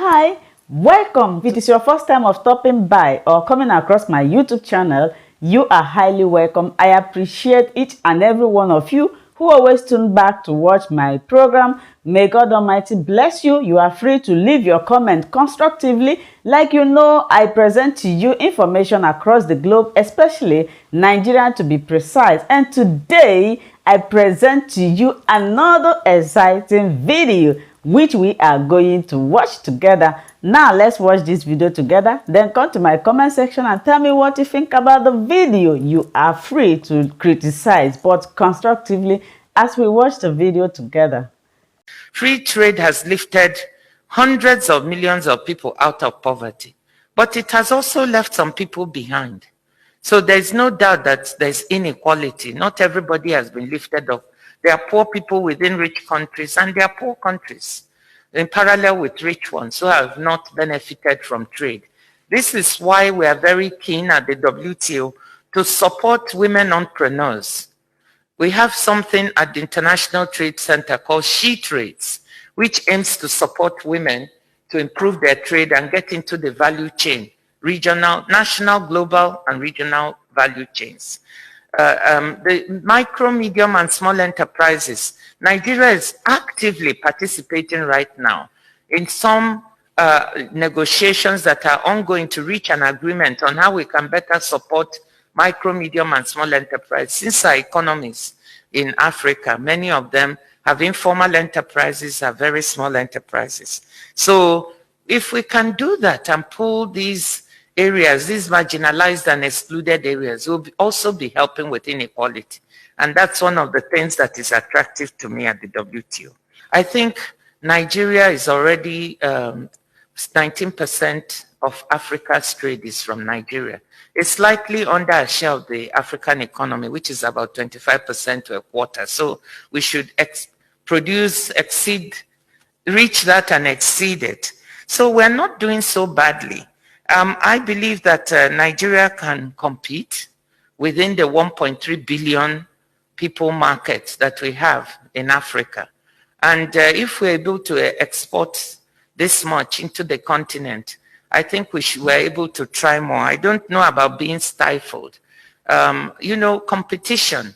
Hi, welcome. If it is your first time of stopping by or coming across my YouTube channel, you are highly welcome. I appreciate each and every one of you who always tune back to watch my program. May God Almighty bless you. You are free to leave your comment constructively. Like you know, I present to you information across the globe, especially Nigeria to be precise. And today, I present to you another exciting video which we are going to watch together. Now let's watch this video together, then come to my comment section and tell me what you think about the video. You are free to criticize, but constructively, as we watch the video together. Free trade has lifted hundreds of millions of people out of poverty, but it has also left some people behind. So there's no doubt that there's inequality. Not everybody has been lifted up. There are poor people within rich countries, and there are poor countries in parallel with rich ones who have not benefited from trade. This is why we are very keen at the WTO to support women entrepreneurs. We have something at the International Trade Center called She Trades, which aims to support women to improve their trade and get into the value chain, regional, national, global, and regional value chains. The micro, medium, and small enterprises. Nigeria is actively participating right now in some negotiations that are ongoing to reach an agreement on how we can better support micro, medium, and small enterprises. Since our economies in Africa, many of them have informal enterprises, are very small enterprises. So if we can do that and pull these areas, these marginalized and excluded areas, will also be helping with inequality. And that's one of the things that is attractive to me at the WTO. I think Nigeria is already 19% of Africa's trade is from Nigeria. It's slightly under a share of the African economy, which is about 25% to a quarter. So we should reach that and exceed it. So we're not doing so badly. I believe that Nigeria can compete within the 1.3 billion people market that we have in Africa. And if we're able to export this much into the continent, I think we're able to try more. I don't know about being stifled. You know, competition,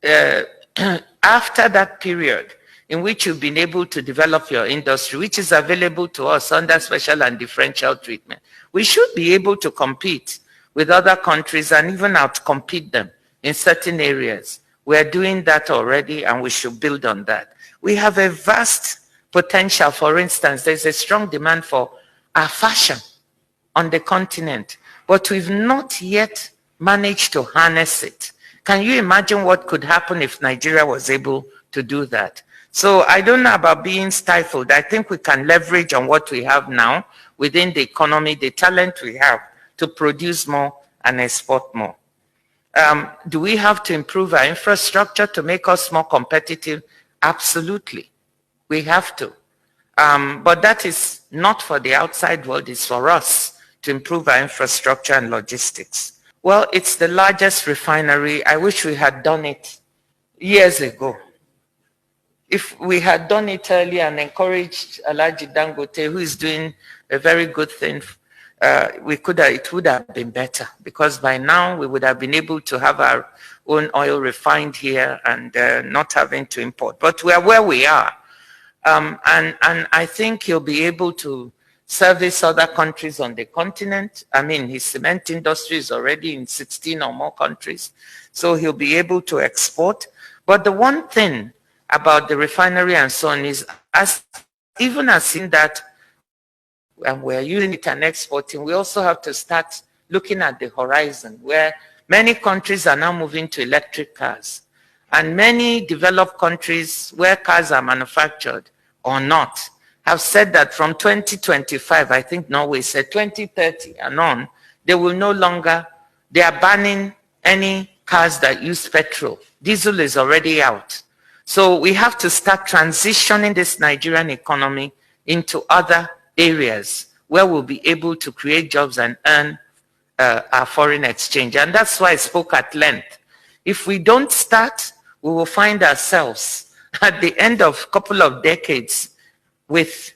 after that period in which you've been able to develop your industry, which is available to us under special and differential treatment, we should be able to compete with other countries and even outcompete them in certain areas. We're doing that already, and we should build on that. We have a vast potential. For instance, there's a strong demand for our fashion on the continent, but we've not yet managed to harness it. Can you imagine what could happen if Nigeria was able to do that? So I don't know about being stifled. I think we can leverage on what we have now within the economy, the talent we have to produce more and export more. Do we have to improve our infrastructure to make us more competitive? Absolutely. We have to. But that is not for the outside world. It's for us to improve our infrastructure and logistics. Well, it's the largest refinery. I wish we had done it years ago. If we had done it earlier and encouraged Alhaji Dangote, who is doing a very good thing, it would have been better, because by now we would have been able to have our own oil refined here and not having to import. But we are where we are. And I think he'll be able to service other countries on the continent. I mean, his cement industry is already in 16 or more countries, so he'll be able to export. But the one thing about the refinery and so on is, even as in that, and we're using it and exporting, we also have to start looking at the horizon, where many countries are now moving to electric cars. And many developed countries where cars are manufactured or not have said that from 2025, I think Norway said 2030 and on, they will no longer, they are banning any cars that use petrol. Diesel is already out. So we have to start transitioning this Nigerian economy into other areas where we'll be able to create jobs and earn our foreign exchange. And that's why I spoke at length. If we don't start, we will find ourselves at the end of a couple of decades with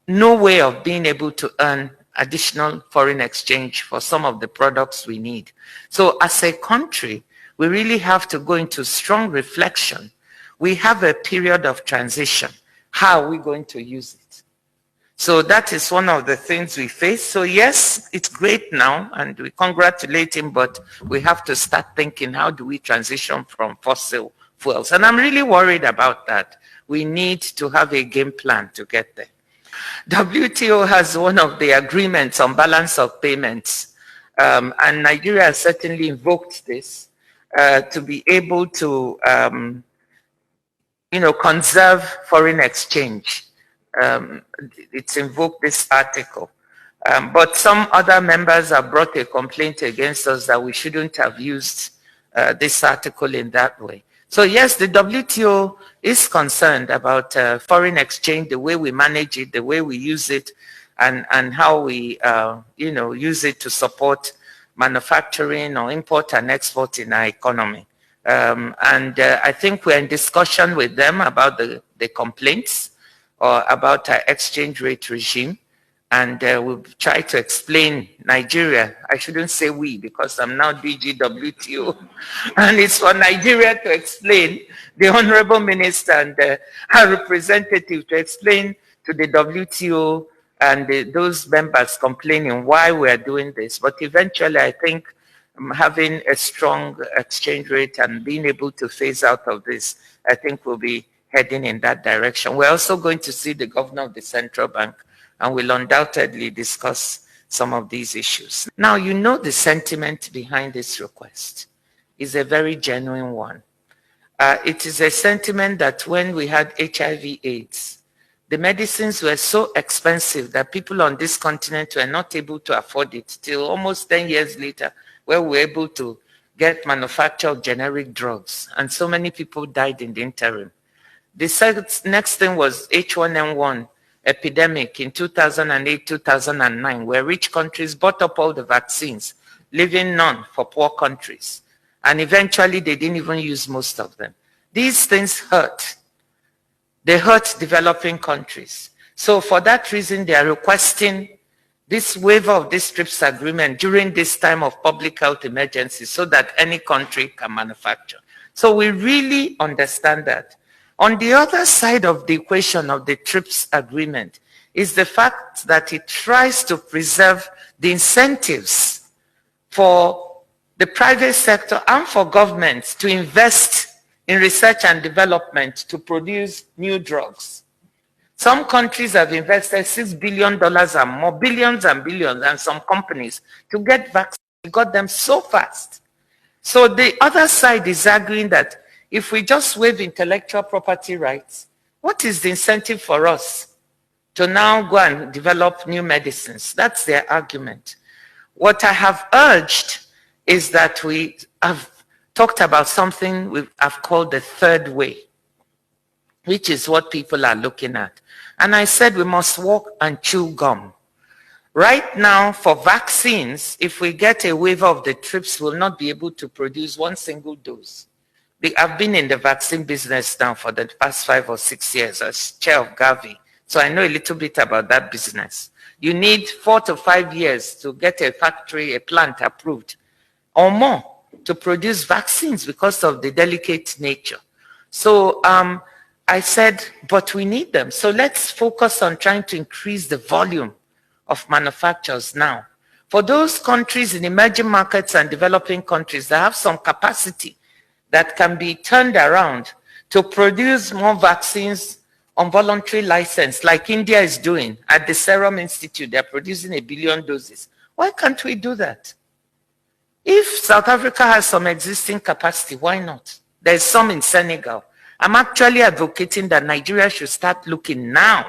no way of being able to earn additional foreign exchange for some of the products we need. So as a country, we really have to go into strong reflection. We have a period of transition. How are we going to use it? So that is one of the things we face. So yes, it's great now and we congratulate him, but we have to start thinking, how do we transition from fossil fuels? And I'm really worried about that. We need to have a game plan to get there. WTO has one of the agreements on balance of payments, and Nigeria has certainly invoked this to be able to, conserve foreign exchange. It's invoked this article. But some other members have brought a complaint against us that we shouldn't have used this article in that way. So yes, the WTO is concerned about foreign exchange, the way we manage it, the way we use it, and how we, use it to support manufacturing or import and export in our economy. I think we're in discussion with them about the complaints or about our exchange rate regime. And we'll try to explain Nigeria. I shouldn't say we because I'm now DG WTO. And it's for Nigeria to explain, the Honorable Minister and her representative to explain to the WTO and those members complaining why we're doing this. But eventually, I think having a strong exchange rate and being able to phase out of this, I think we'll be heading in that direction. We're also going to see the governor of the central bank, and we'll undoubtedly discuss some of these issues. Now, you know the sentiment behind this request is a very genuine one. It is a sentiment that when we had HIV/AIDS, the medicines were so expensive that people on this continent were not able to afford it till almost 10 years later, where we were able to get manufacture of generic drugs. And so many people died in the interim. The next thing was H1N1 epidemic in 2008, 2009, where rich countries bought up all the vaccines, leaving none for poor countries. And eventually they didn't even use most of them. These things hurt. They hurt developing countries. So for that reason, they are requesting this waiver of this TRIPS agreement during this time of public health emergency so that any country can manufacture. So we really understand that. On the other side of the equation of the TRIPS agreement is the fact that it tries to preserve the incentives for the private sector and for governments to invest in research and development to produce new drugs. Some countries have invested $6 billion and more, billions and billions, and some companies to get vaccines, got them so fast. So the other side is arguing that if we just waive intellectual property rights, what is the incentive for us to now go and develop new medicines? That's their argument. What I have urged is that we have talked about something I've called the third way, which is what people are looking at. And I said we must walk and chew gum. Right now, for vaccines, if we get a waiver of the TRIPS, we'll not be able to produce one single dose. I've been in the vaccine business now for the past 5 or 6 years as chair of Gavi, so I know a little bit about that business. You need 4 to 5 years to get a factory, a plant approved, or more, to produce vaccines because of the delicate nature. So I said, but we need them. So let's focus on trying to increase the volume of manufacturers now. For those countries in emerging markets and developing countries that have some capacity that can be turned around to produce more vaccines on voluntary license, like India is doing at the Serum Institute. They're producing 1 billion doses. Why can't we do that? If South Africa has some existing capacity, why not? There's some in Senegal. I'm actually advocating that Nigeria should start looking now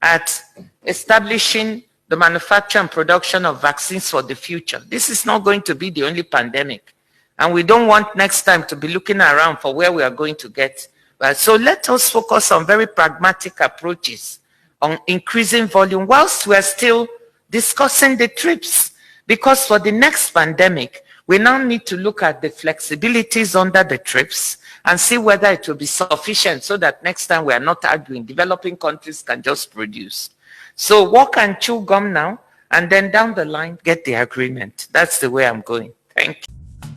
at establishing the manufacture and production of vaccines for the future. This is not going to be the only pandemic. And we don't want next time to be looking around for where we are going to get. So let us focus on very pragmatic approaches on increasing volume whilst we are still discussing the TRIPS. Because for the next pandemic, we now need to look at the flexibilities under the TRIPS and see whether it will be sufficient so that next time we are not arguing, developing countries can just produce. So walk and chew gum now, and then down the line, get the agreement. That's the way I'm going. Thank you.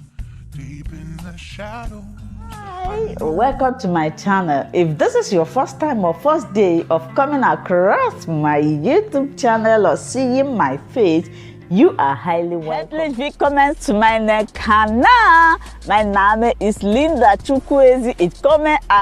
Deep in the shadows. Hi, welcome to my channel. If this is your first time or first day of coming across my YouTube channel or seeing my face, you are highly welcome. Herzlich willkommen zu meinem Kanal. Mein Name ist Linda Chukwueze. Ich komme